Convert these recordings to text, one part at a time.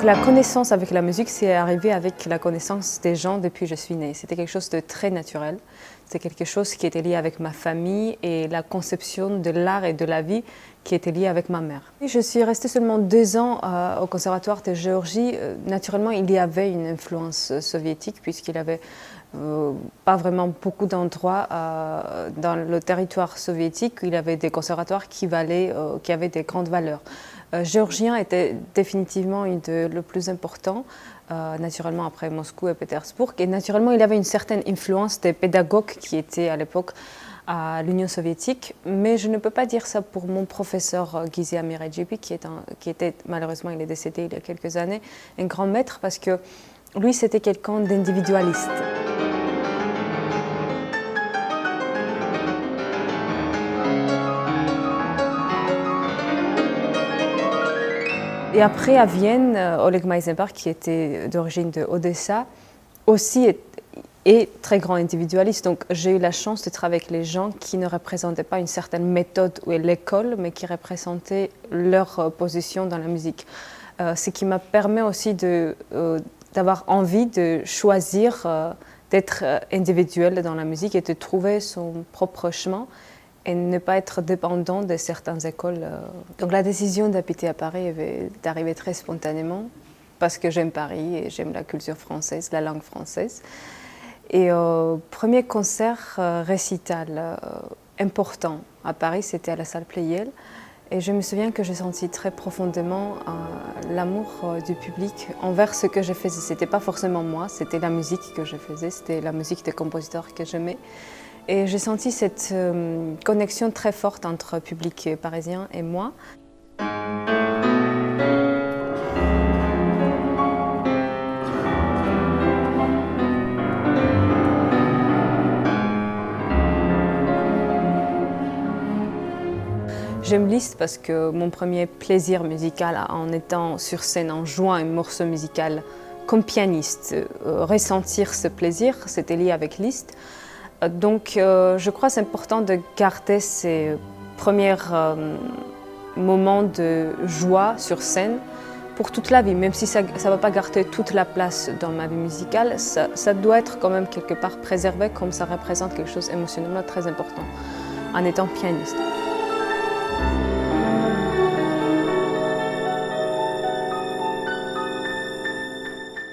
la connaissance avec la musique, c'est arrivé avec la connaissance des gens depuis que je suis née. C'était quelque chose de très naturel. C'est quelque chose qui était lié avec ma famille et la conception de l'art et de la vie qui était liée avec ma mère. Je suis restée seulement 2 ans au Conservatoire de Géorgie. Naturellement, il y avait une influence soviétique puisqu'il n'y avait pas vraiment beaucoup d'endroits dans le territoire soviétique où il y avait des conservatoires qui avaient des grandes valeurs. Géorgien était définitivement le plus important, naturellement après Moscou et Pétersbourg. Et naturellement, il avait une certaine influence des pédagogues qui étaient à l'époque à l'Union soviétique. Mais je ne peux pas dire ça pour mon professeur Gizi Amiredjibi, qui était, malheureusement, il est décédé il y a quelques années, un grand maître, parce que lui, c'était quelqu'un d'individualiste. Et après, à Vienne, Oleg Meisenbach, qui était d'origine de Odessa, aussi est très grand individualiste. Donc j'ai eu la chance d'être avec les gens qui ne représentaient pas une certaine méthode ou l'école, mais qui représentaient leur position dans la musique. Ce qui m'a permis aussi d'avoir envie de choisir d'être individuel dans la musique et de trouver son propre chemin et ne pas être dépendant de certaines écoles. Donc la décision d'habiter à Paris est arrivée très spontanément parce que j'aime Paris et j'aime la culture française, la langue française. Et premier concert récital important à Paris, c'était à la salle Pleyel. Et je me souviens que j'ai senti très profondément l'amour du public envers ce que je faisais. C'était pas forcément moi, c'était la musique que je faisais, c'était la musique des compositeurs que j'aimais. Et j'ai senti cette connexion très forte entre public parisien et moi. J'aime Liszt parce que mon premier plaisir musical en étant sur scène, en jouant un morceau musical comme pianiste, ressentir ce plaisir, c'était lié avec Liszt. Donc je crois que c'est important de garder ces premiers moments de joie sur scène pour toute la vie, même si ça ne va pas garder toute la place dans ma vie musicale, ça doit être quand même quelque part préservé comme ça représente quelque chose émotionnellement très important en étant pianiste.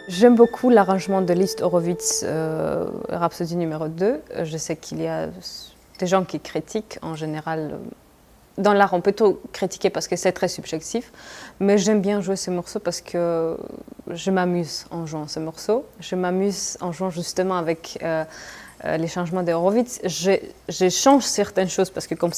J'aime beaucoup l'arrangement de Liszt Horowitz, Rhapsodie numéro 2. Je sais qu'il y a des gens qui critiquent en général. Dans l'art, on peut tout critiquer parce que c'est très subjectif, mais j'aime bien jouer ce morceau parce que je m'amuse en jouant ce morceau. Je m'amuse en jouant justement avec les changements de Horowitz. Je change certaines choses parce que comme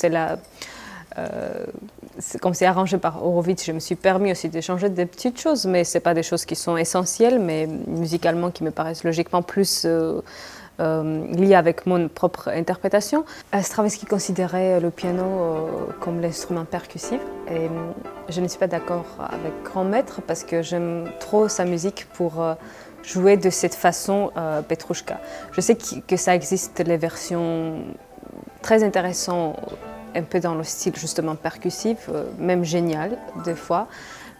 c'est arrangé par Horowitz, je me suis permis aussi de changer des petites choses, mais ce n'est pas des choses qui sont essentielles, mais musicalement qui me paraissent logiquement plus liées avec mon propre interprétation. Stravinsky considérait le piano comme l'instrument percussif, et je ne suis pas d'accord avec Grand Maître parce que j'aime trop sa musique pour jouer de cette façon Petrouchka. Je sais que ça existe les versions très intéressantes, un peu dans le style justement percussif, même génial des fois.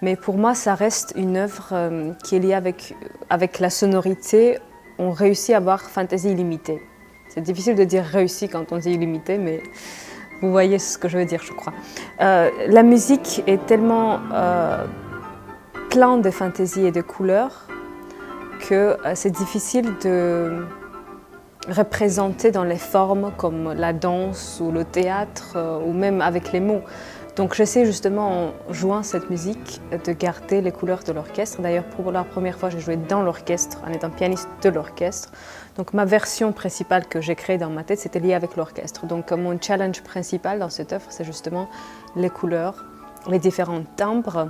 Mais pour moi, ça reste une œuvre qui est liée avec la sonorité. On réussit à avoir fantaisie illimitée. C'est difficile de dire réussi quand on dit illimité, mais vous voyez ce que je veux dire, je crois. La musique est tellement pleine de fantaisie et de couleurs que c'est difficile de représenter dans les formes comme la danse ou le théâtre ou même avec les mots. Donc j'essaie justement en jouant cette musique de garder les couleurs de l'orchestre. D'ailleurs pour la première fois j'ai joué dans l'orchestre en étant pianiste de l'orchestre. Donc ma version principale que j'ai créée dans ma tête c'était lié avec l'orchestre. Donc mon challenge principal dans cette œuvre c'est justement les couleurs, les différents timbres.